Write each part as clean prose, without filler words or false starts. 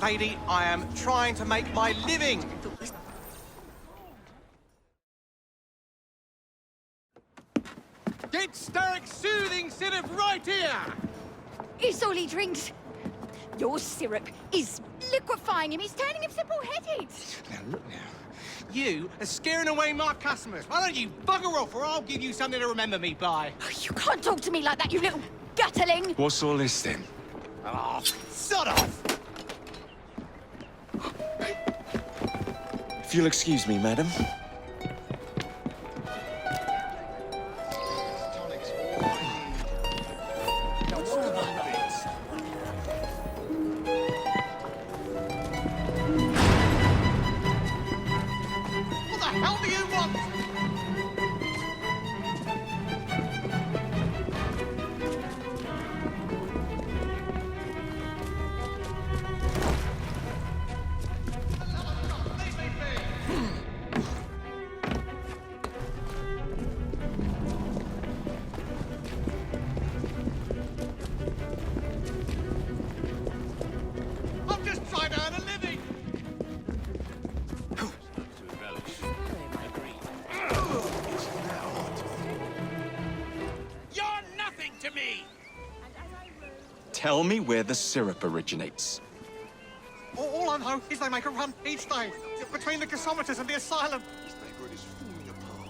Lady, I am trying to make my living. Get Starrick soothing syrup right here! It's all he drinks. Your syrup is liquefying him. It's turning him simple-headed. Now, look now. You are scaring away my customers. Why don't you bugger off, or I'll give you something to remember me by. Oh, you can't talk to me like that, you little gutterling. What's all this then? Oh, sod off! If you'll excuse me, madam. What the hell do you want? I'm just trying to earn a living. You're nothing to me. Tell me where the syrup originates. All I know is they make a run each day between the gasometers and the asylum. This neighborhood is falling apart.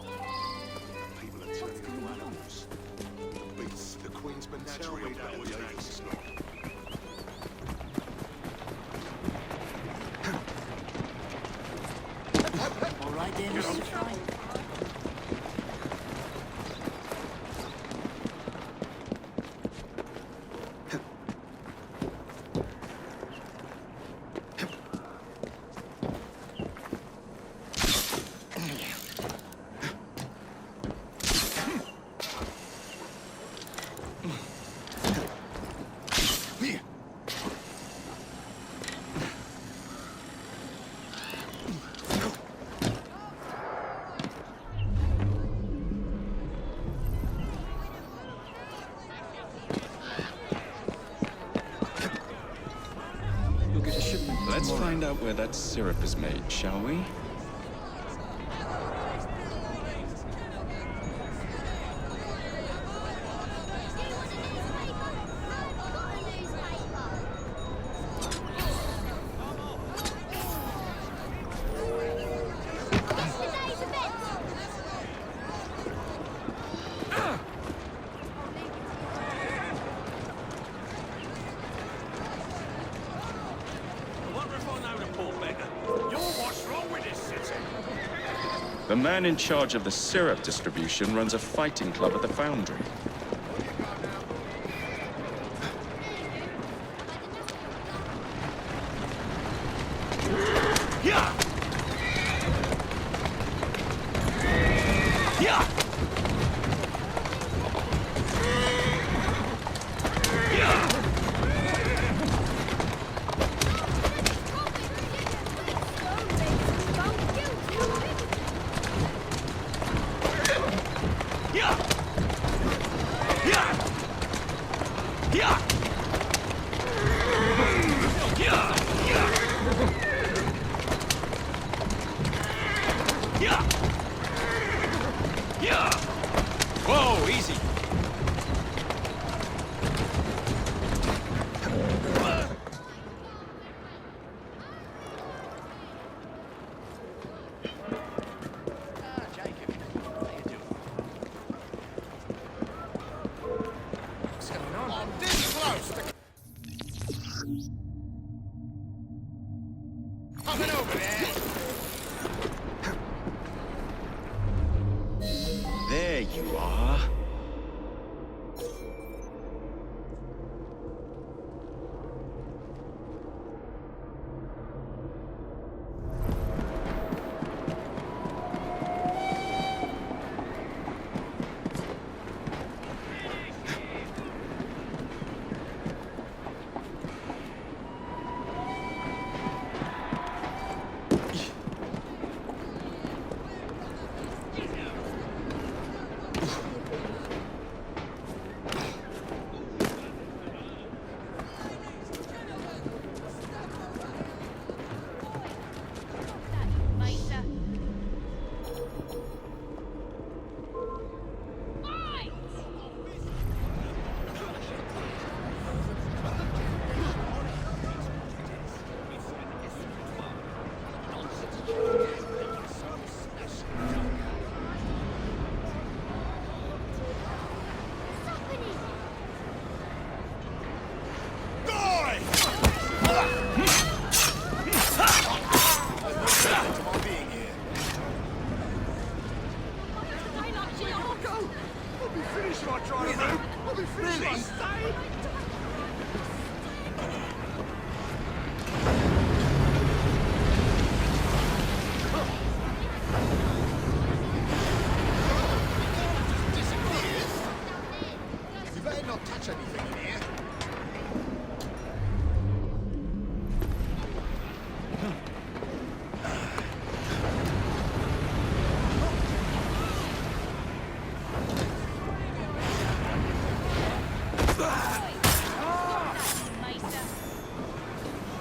The people are turning into animals. The beasts, the Queen's been telling me that was it's not. All right, then, Mr. Fry. Let's find out where that syrup is made, shall we? The man in charge of the syrup distribution runs a fighting club at the foundry. Yeah! Yeah! Whoa, easy. Coming over there. There you are.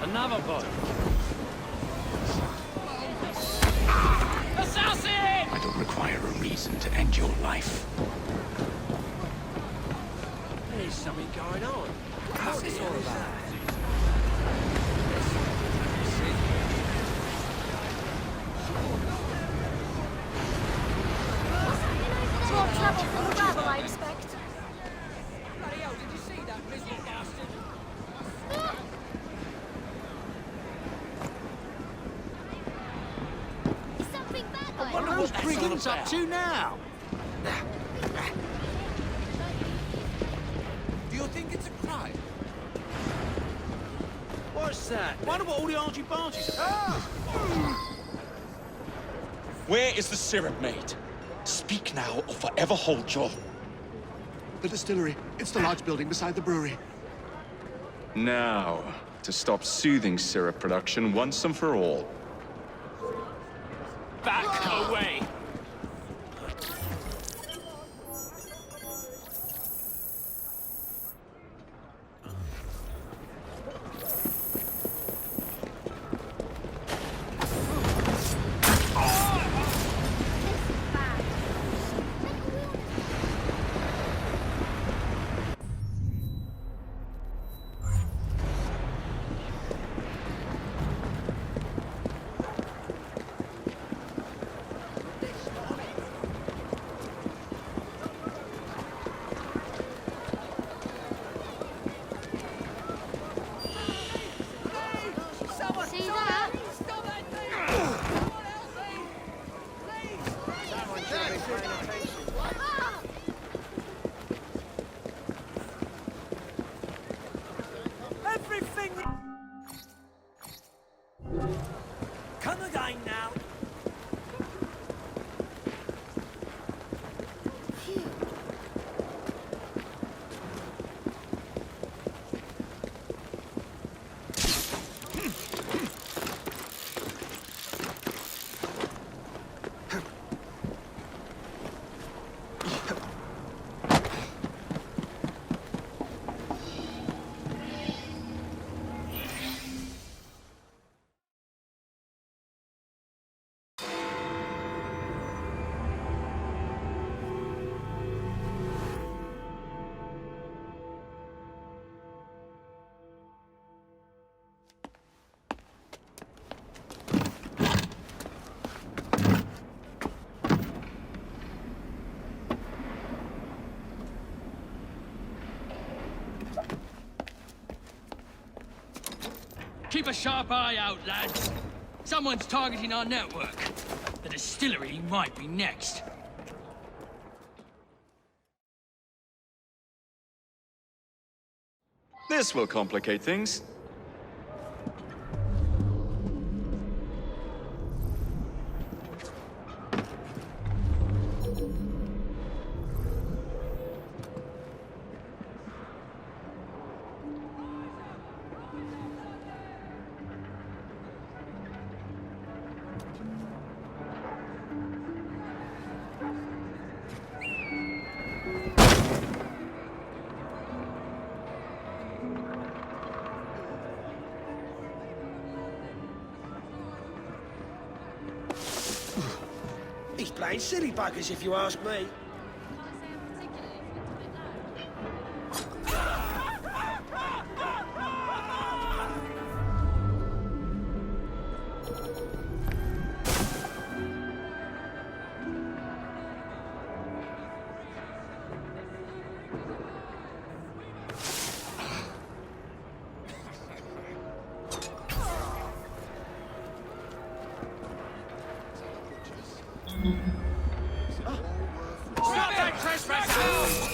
Another boat. Assassin! I don't require a reason to end your life. There's something going on. What's this all about? More trouble from the rabble, I expect. Bloody hell, did you see that miserable bastard? Something bad I wonder what Brigand's up to now. Do you think it's a crime? What's that? Wonder what all the argy-bargies are. Where is the syrup made? Speak now or forever hold your... The distillery. It's the large building beside the brewery. Now, to stop soothing syrup production once and for all. Back away! See that? Everything... Come again now. Keep a sharp eye out, lads. Someone's targeting our network. The distillery might be next. This will complicate things. He's playing silly buggers, if you ask me. Stop that trespassing!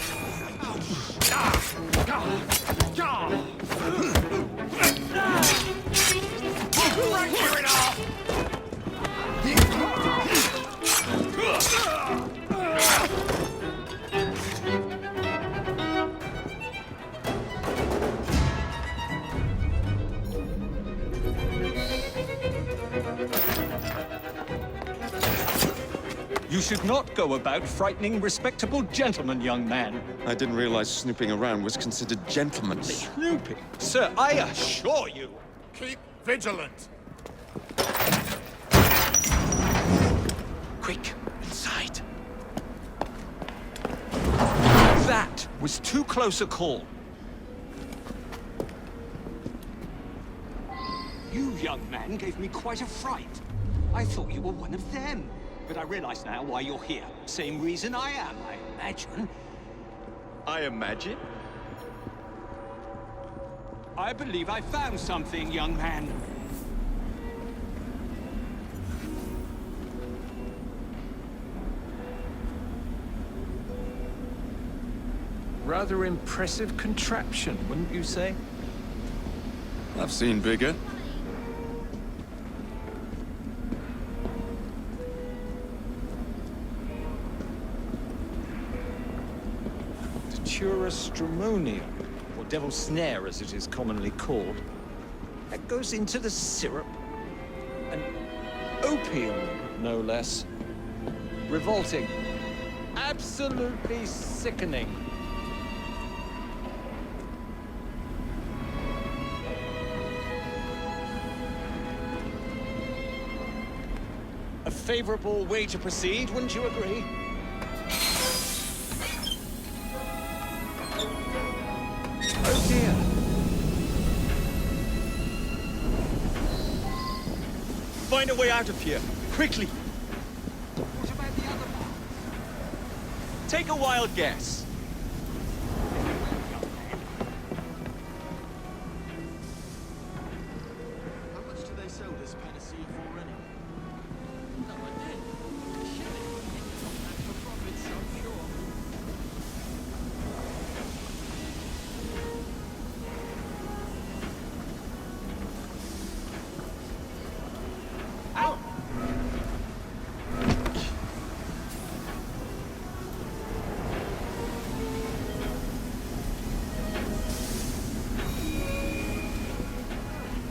You should not go about frightening respectable gentlemen, young man. I didn't realize snooping around was considered gentlemanly. Snooping? Sir, I assure you. Keep vigilant. Quick, inside. That was too close a call. You, young man, gave me quite a fright. I thought you were one of them. But I realize now why you're here. Same reason I am, I imagine. I imagine? I believe I found something, young man. Rather impressive contraption, wouldn't you say? I've seen bigger. Stramonium, or devil's snare as it is commonly called. That goes into the syrup. An opium, no less. Revolting. Absolutely sickening. A favorable way to proceed, wouldn't you agree? Oh dear. Find a way out of here, quickly. What about the other one? Take a wild guess. How much do they sell this panacea for anyway? No idea. Surely we can get some back for profits, I'm sure.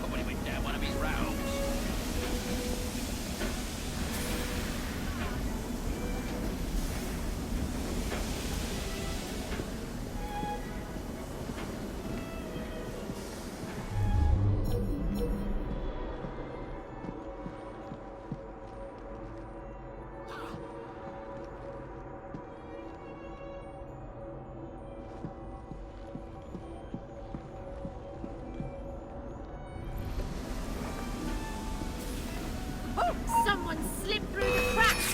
Somebody went down one of his rounds. Oh, someone slipped through the cracks!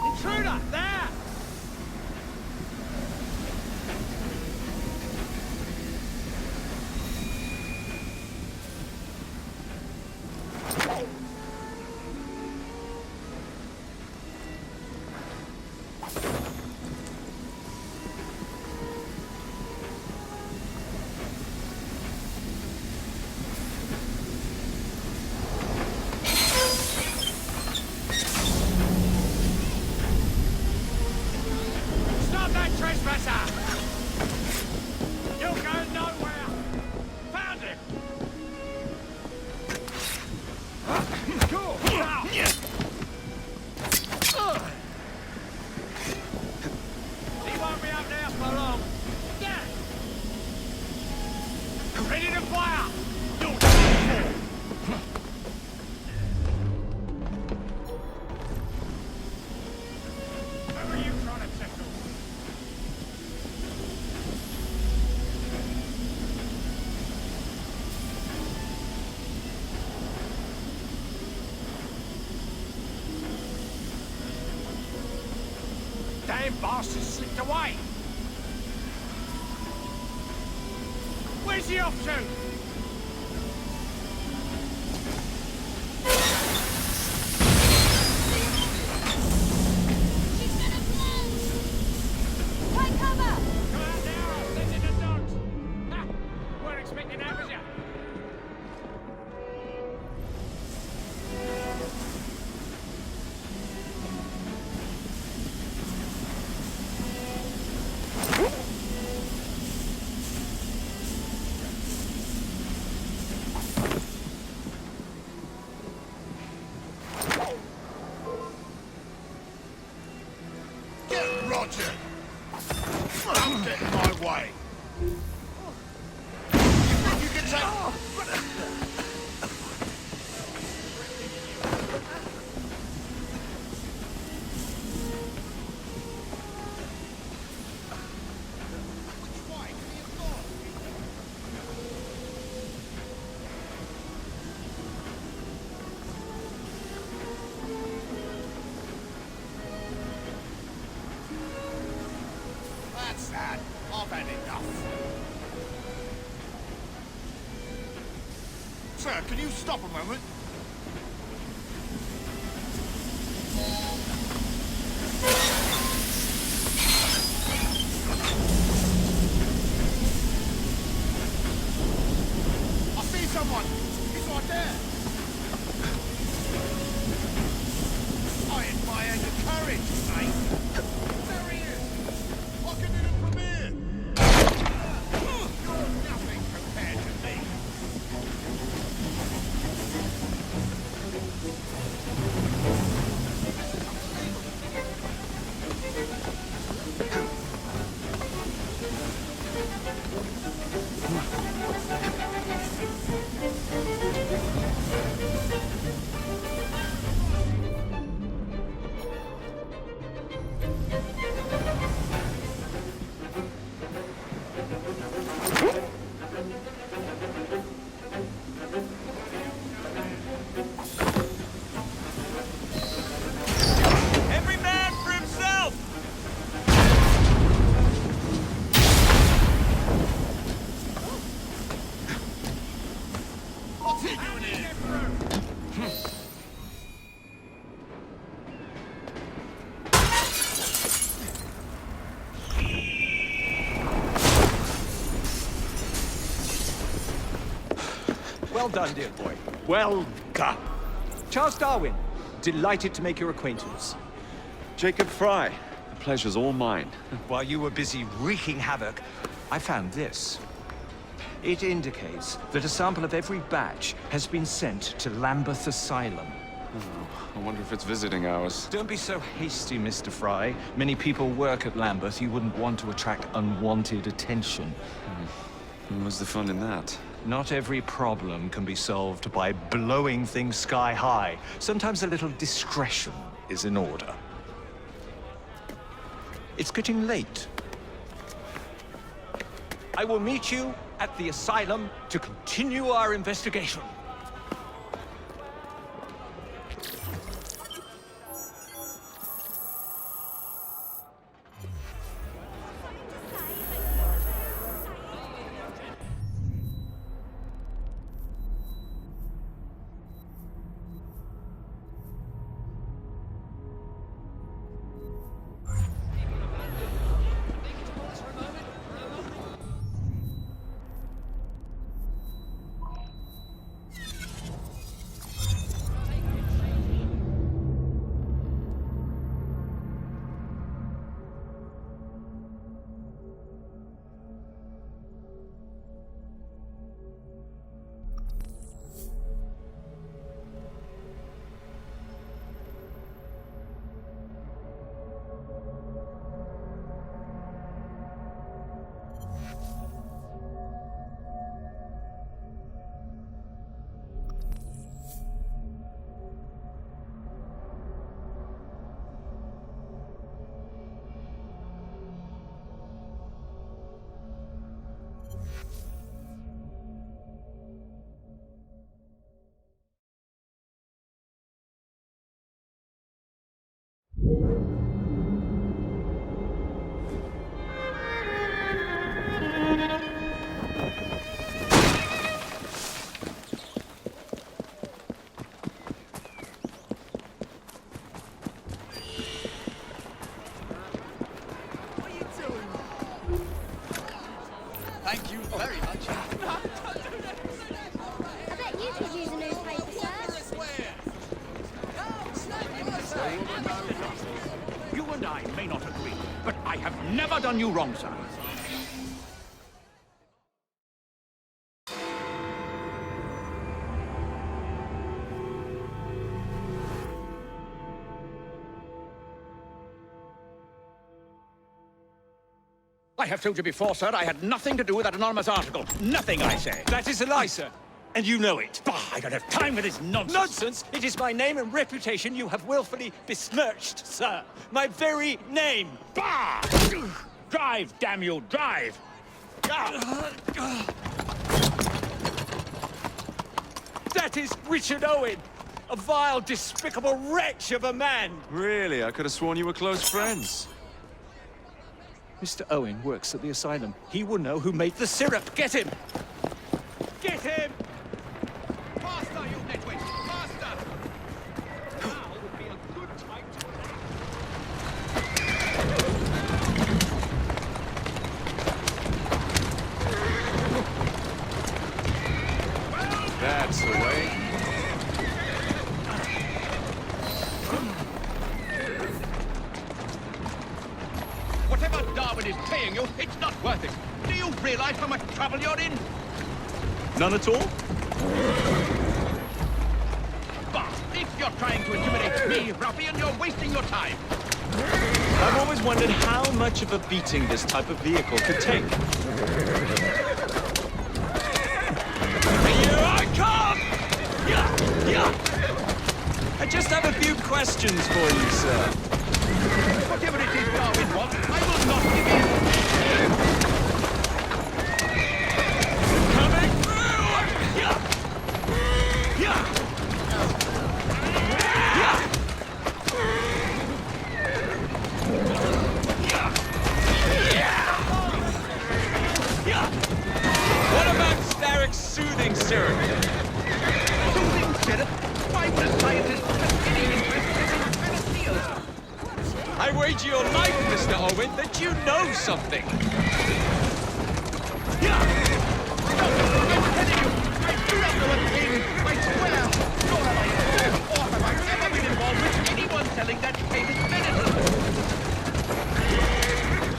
Intruder! There! Stop that trespasser! You'll go nowhere! Found him! Cool! Now! He won't be up there for long. Get it! Ready to fire! You'll Who are you trying to tickle? Damn bastard slipped away! Where's he off to? Can you stop a moment? I see someone! He's right there! I admire your courage, mate! There he is! I can hit him from here! You're nothing compared to me! Every man for himself! What's he doing here? Well done, dear boy. Well done. Charles Darwin, delighted to make your acquaintance. Jacob Fry, the pleasure's all mine. While you were busy wreaking havoc, I found this. It indicates that a sample of every batch has been sent to Lambeth Asylum. I wonder if it's visiting hours. Don't be so hasty, Mr. Fry. Many people work at Lambeth. You wouldn't want to attract unwanted attention. What's the fun in that? Not every problem can be solved by blowing things sky high. Sometimes a little discretion is in order. It's getting late. I will meet you at the asylum to continue our investigation. Thank you very much. I bet you could use a newspaper, sir. You and I may not agree, but I have never done you wrong, sir. I have told you before, sir, I had nothing to do with that anonymous article. Nothing, I say. That is a lie, sir. And you know it. Bah, I don't have time for this nonsense. Nonsense! It is my name and reputation you have willfully besmirched, sir. My very name. Bah! Drive, damn you, drive! That is Richard Owen, a vile, despicable wretch of a man. Really? I could have sworn you were close friends. Mr. Owen works at the asylum. He will know who made the syrup. Get him! Get him! Pass Darwin is paying you, it's not worth it. Do you realize how much trouble you're in? None at all? But if you're trying to intimidate me, ruffian, you're wasting your time. I've always wondered how much of a beating this type of vehicle could take. Here I come! I just have a few questions for you, sir. Whatever it is Darwin wants, I will not give in. Coming through! What about Starrick's soothing syrup? Soothing syrup? Why would a scientist have any interest in panaceas? I wager your life, Mr. Owen, that you know something. I'm telling you, I do not know a thing. I swear. Nor have I heard or have I ever been involved with anyone selling that famous medicine.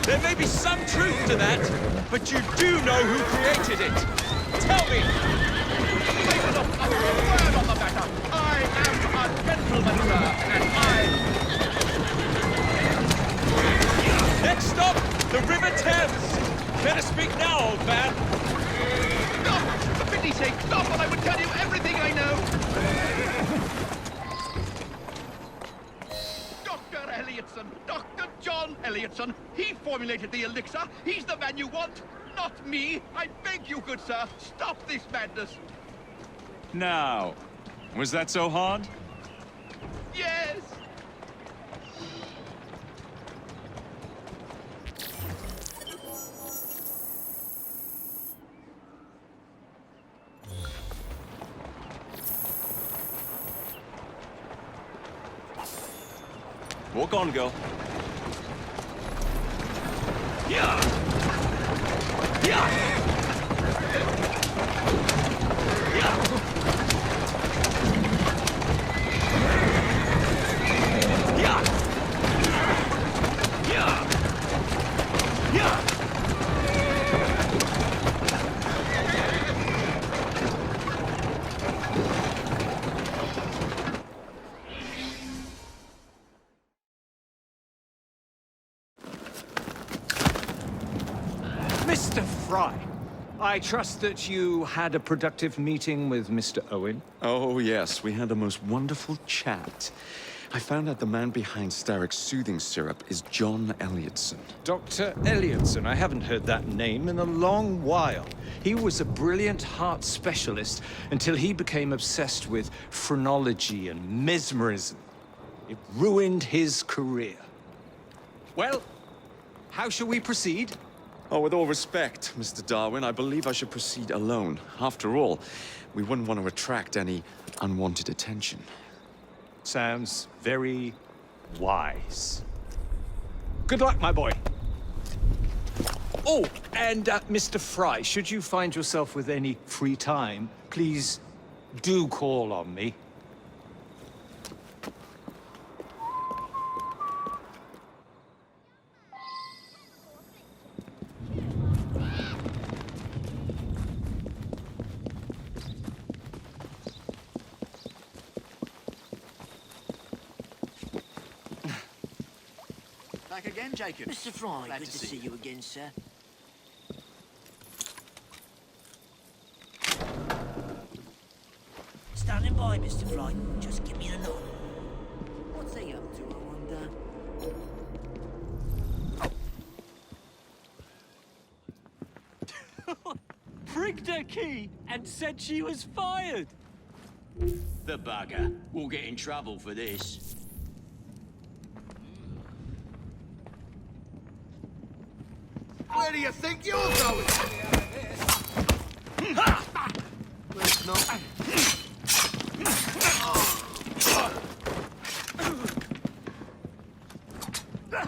There may be some truth to that, but you do know who created it. Tell me. I will not utter a word on the matter. I am a gentleman, sir, and Next stop, the River Thames. Better speak now, old man. Stop! For pity's sake, stop, and I would tell you everything I know. Dr. Elliotson, Dr. John Elliotson. He formulated the elixir. He's the man you want, not me. I beg you, good sir, stop this madness. Now, was that so hard? Yes. Walk on, girl. Mr. Fry, I trust that you had a productive meeting with Mr. Owen. Oh, yes, we had a most wonderful chat. I found out the man behind Starrick's soothing syrup is John Elliotson. Dr. Elliotson, I haven't heard that name in a long while. He was a brilliant heart specialist until he became obsessed with phrenology and mesmerism. It ruined his career. Well, how shall we proceed? Oh, with all respect, Mr. Darwin, I believe I should proceed alone. After all, we wouldn't want to attract any unwanted attention. Sounds very wise. Good luck, my boy. Oh, and Mr. Fry, should you find yourself with any free time, please do call on me. Back again, Jacob. Mr. Fry, Glad good to see you again, sir. Standing by, Mr. Fry. Just give me a nod. What's he up to, I wonder? Prigged her key and said she was fired. The bugger. We'll get in trouble for this. Where do you think you're going? Let's not. There,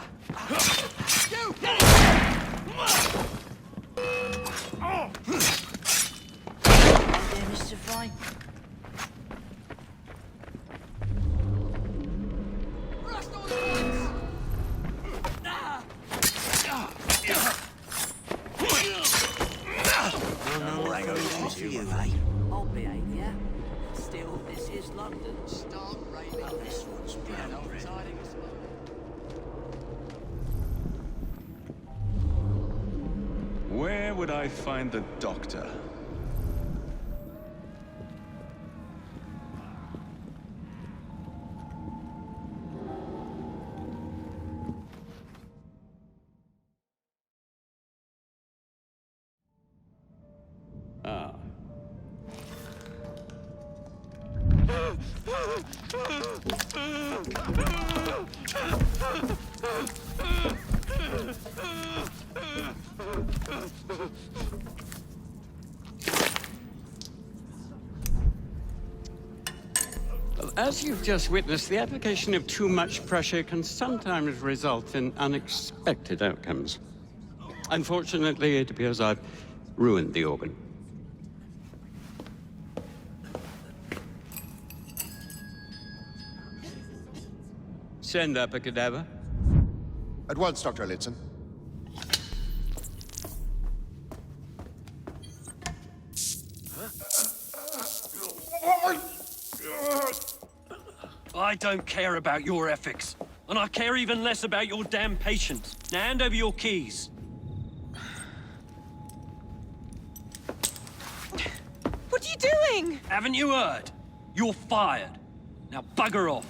Mr. Fry. London. Start raining. Oh, this one's bloody. Where would I find the doctor? Ah. Well, as you've just witnessed, the application of too much pressure can sometimes result in unexpected outcomes. Unfortunately, it appears I've ruined the organ. Send up a cadaver. At once, Dr. Elliotson. I don't care about your ethics. And I care even less about your damn patients. Now hand over your keys. What are you doing? Haven't you heard? You're fired. Now bugger off.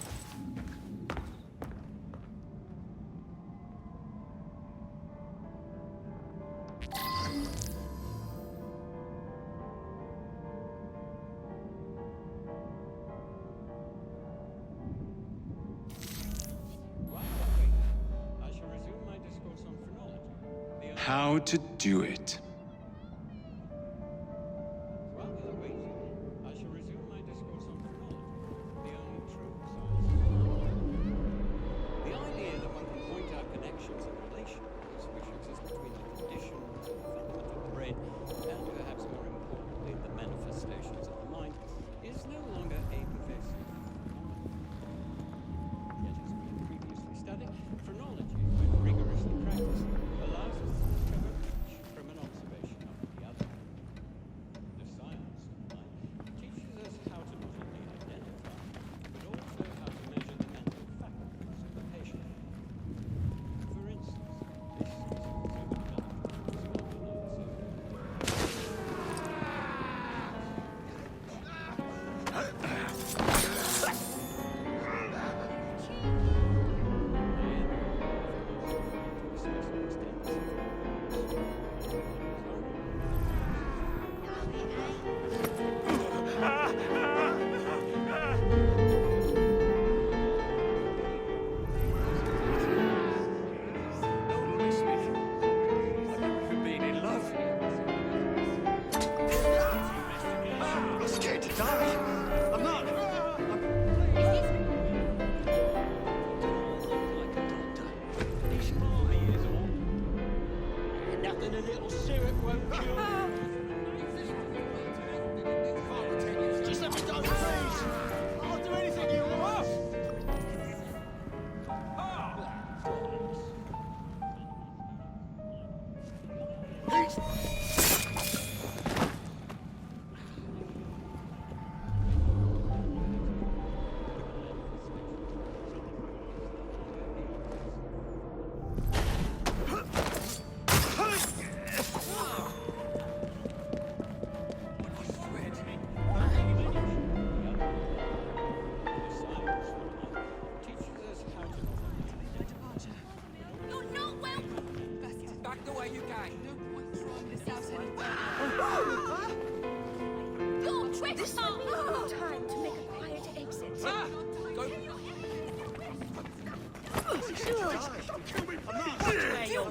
How to do it.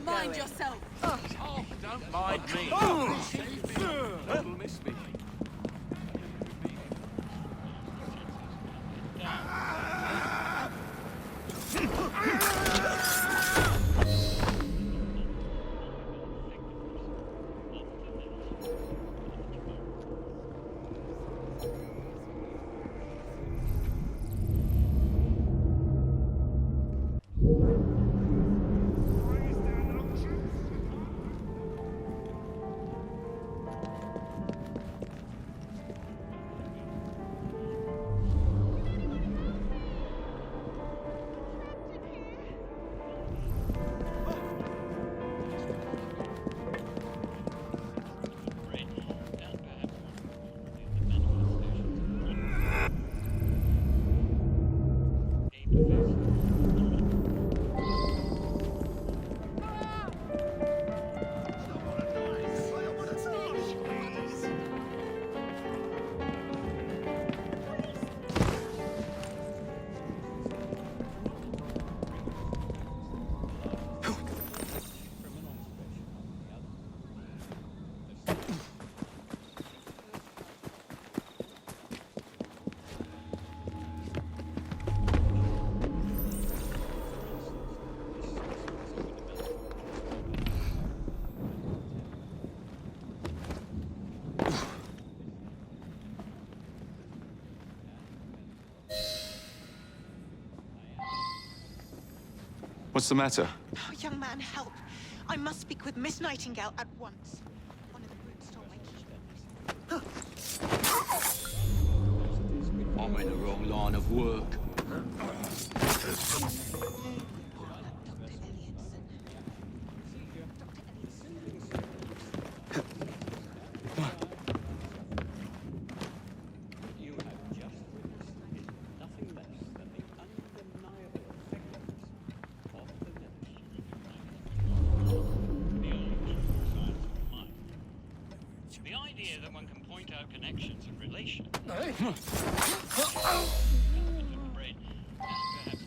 Mind yourself. Oh, don't mind me. Don't miss me. What's the matter? Oh, young man, help. I must speak with Miss Nightingale at once. One of the brutes stole my key. I'm in the wrong line of work. Connections and relations. Perhaps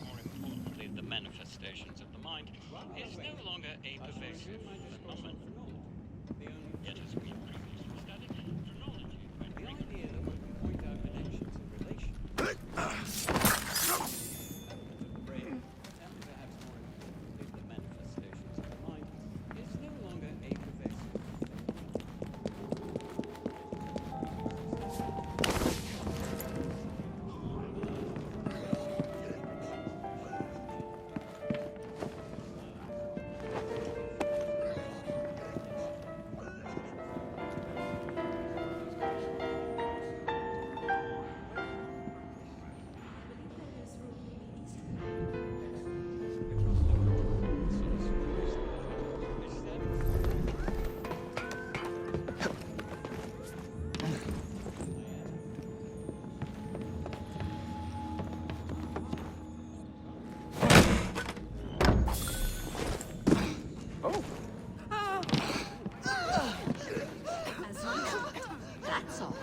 more importantly, the manifestations of the mind is no longer a pervasive phenomenon. Yet, as we previously studied, phrenology might bring the idea that one can point out connections and relations. Perhaps more importantly, the manifestations of the mind is no longer a pervasive That's odd.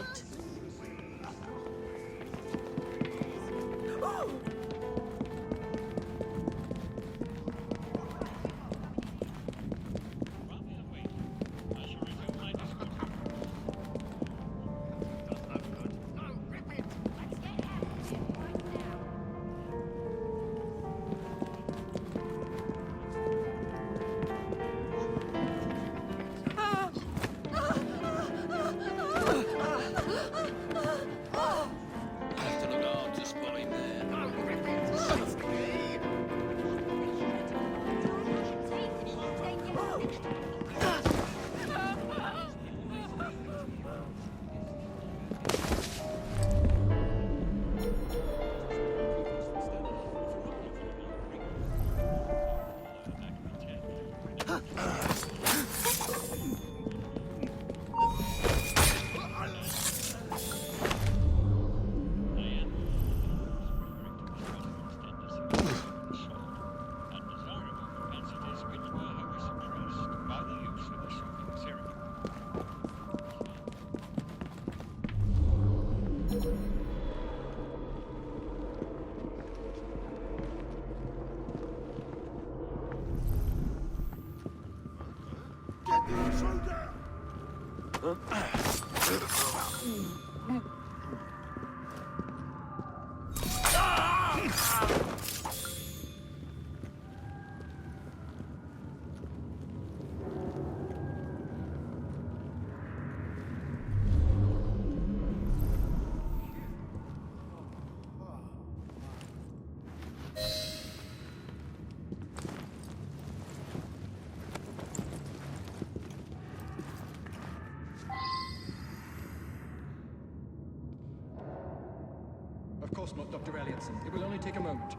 Of course not, Dr. Elliotson. It will only take a moment.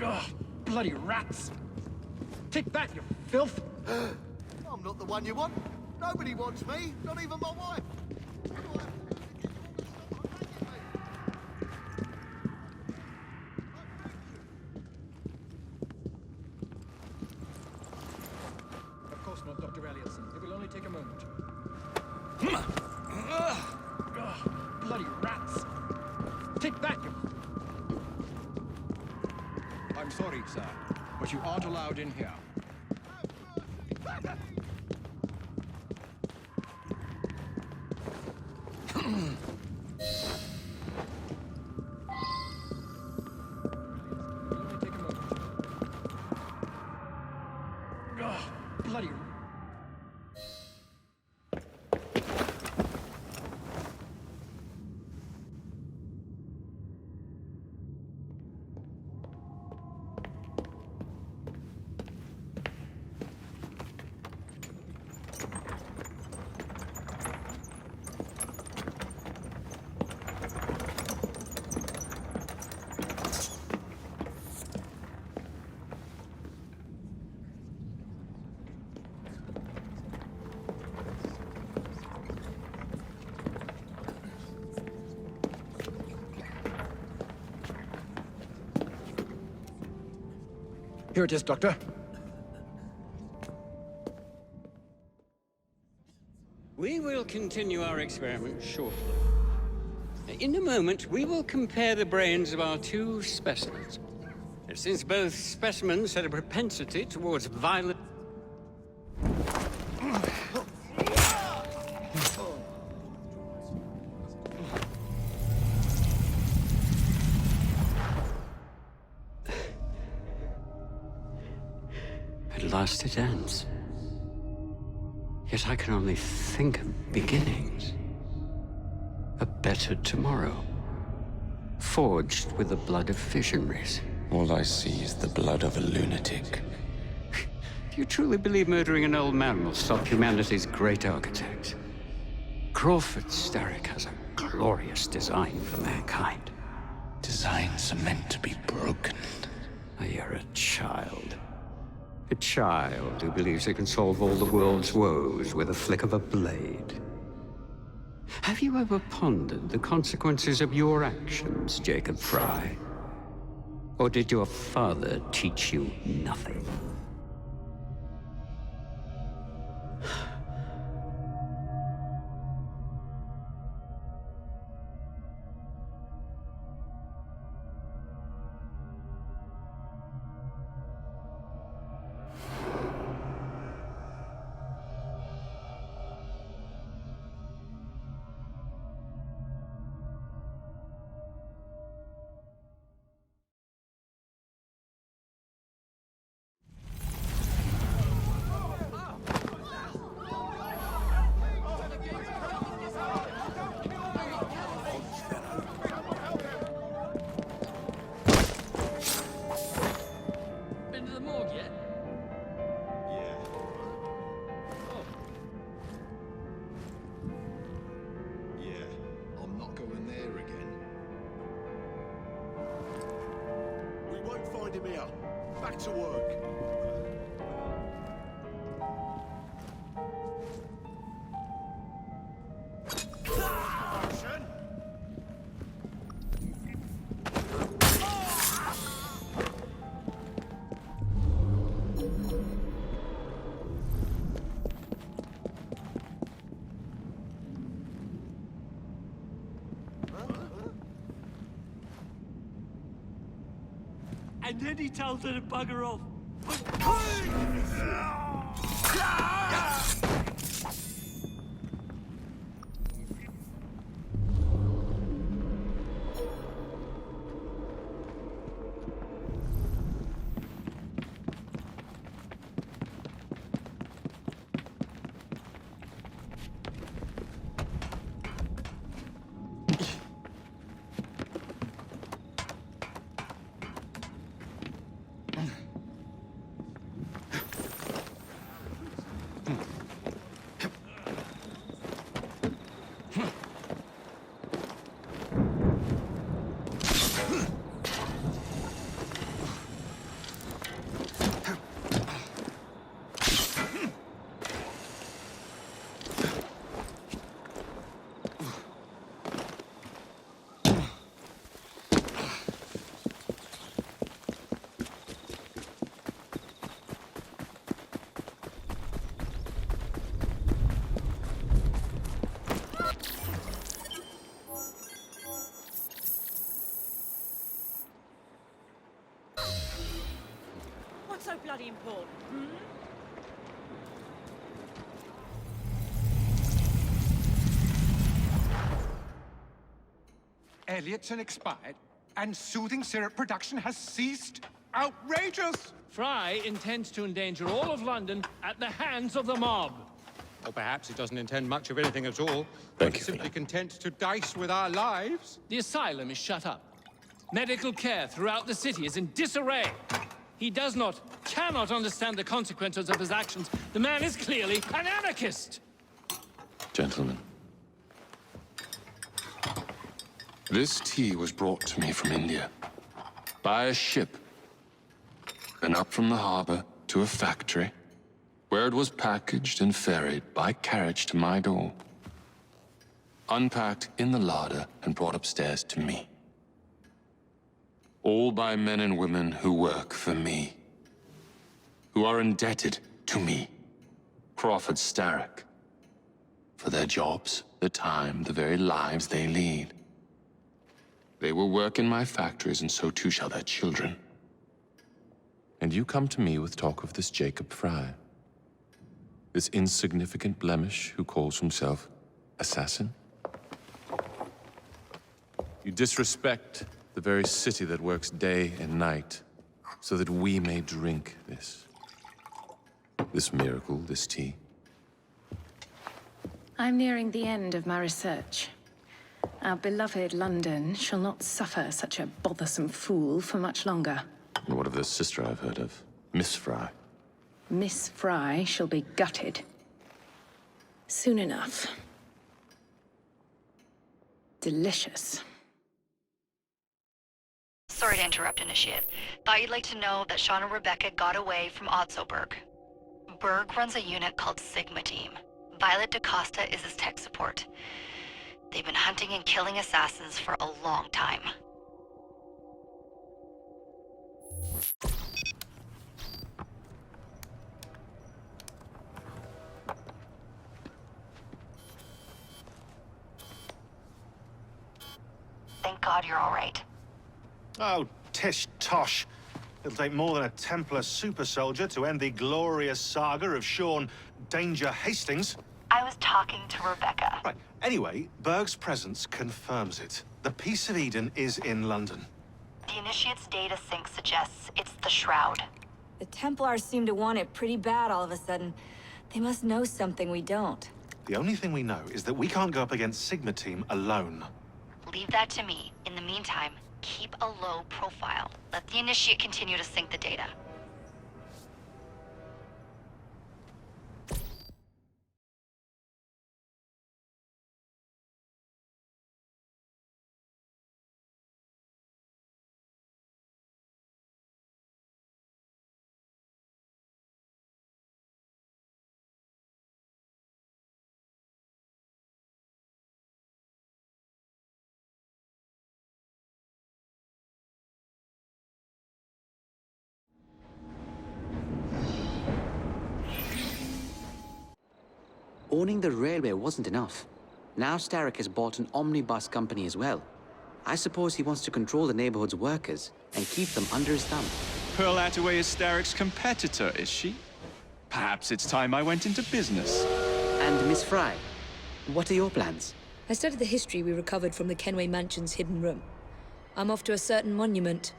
Ugh, bloody rats! Take that, you filth! I'm not the one you want. Nobody wants me, not even my wife. I'm sorry, sir, but you aren't allowed in here. Bloody... Here it is, Doctor. We will continue our experiment shortly. In a moment, we will compare the brains of our two specimens. Since both specimens had a propensity towards violent... At last it ends. Yet I can only think of beginnings. A better tomorrow. Forged with the blood of visionaries. All I see is the blood of a lunatic. Do you truly believe murdering an old man will stop humanity's great architect? Crawford Starrick has a glorious design for mankind. Designs are meant to be broken. You're a child. A child who believes it can solve all the world's woes with a flick of a blade. Have you ever pondered the consequences of your actions, Jacob Fry? Or did your father teach you nothing? Been to the morgue yet? Yeah, I'm not going there again. We won't find him here. Back to work. And then he tells her to bugger off. so bloody important? Hmm? Elliotson expired, and soothing syrup production has ceased? Outrageous! Fry intends to endanger all of London at the hands of the mob. Or perhaps he doesn't intend much of anything at all. Thank but you, simply content to dice with our lives. The asylum is shut up. Medical care throughout the city is in disarray. He cannot understand the consequences of his actions. The man is clearly an anarchist! Gentlemen. This tea was brought to me from India. By a ship. Then up from the harbor to a factory, where it was packaged and ferried by carriage to my door. Unpacked in the larder and brought upstairs to me. All by men and women who work for me. Who are indebted to me, Crawford Starrick, for their jobs, the time, the very lives they lead. They will work in my factories, and so too shall their children. And you come to me with talk of this Jacob Fry. This insignificant blemish who calls himself assassin? You disrespect the very city that works day and night so that we may drink this miracle, this tea. I'm nearing the end of my research. Our beloved London shall not suffer such a bothersome fool for much longer. And what of this sister I've heard of, Miss Fry? Miss Fry shall be gutted. Soon enough. Delicious. Sorry to interrupt, Initiate. Thought you'd like to know that Sean and Rebecca got away from Otzoberg. Berg runs a unit called Sigma Team. Violet DaCosta is his tech support. They've been hunting and killing assassins for a long time. Thank God you're all right. Oh, tish tosh. It'll take more than a Templar super soldier to end the glorious saga of Sean Danger Hastings. I was talking to Rebecca. Right. Anyway, Berg's presence confirms it. The Peace of Eden is in London. The Initiate's data sync suggests it's the Shroud. The Templars seem to want it pretty bad all of a sudden. They must know something we don't. The only thing we know is that we can't go up against Sigma Team alone. Leave that to me. In the meantime, keep a low profile. Let the Initiate continue to sync the data. Owning the railway wasn't enough. Now Starrick has bought an omnibus company as well. I suppose he wants to control the neighborhood's workers and keep them under his thumb. Pearl Attaway is Starrick's competitor, is she? Perhaps it's time I went into business. And Miss Fry, what are your plans? I studied the history we recovered from the Kenway Mansion's hidden room. I'm off to a certain monument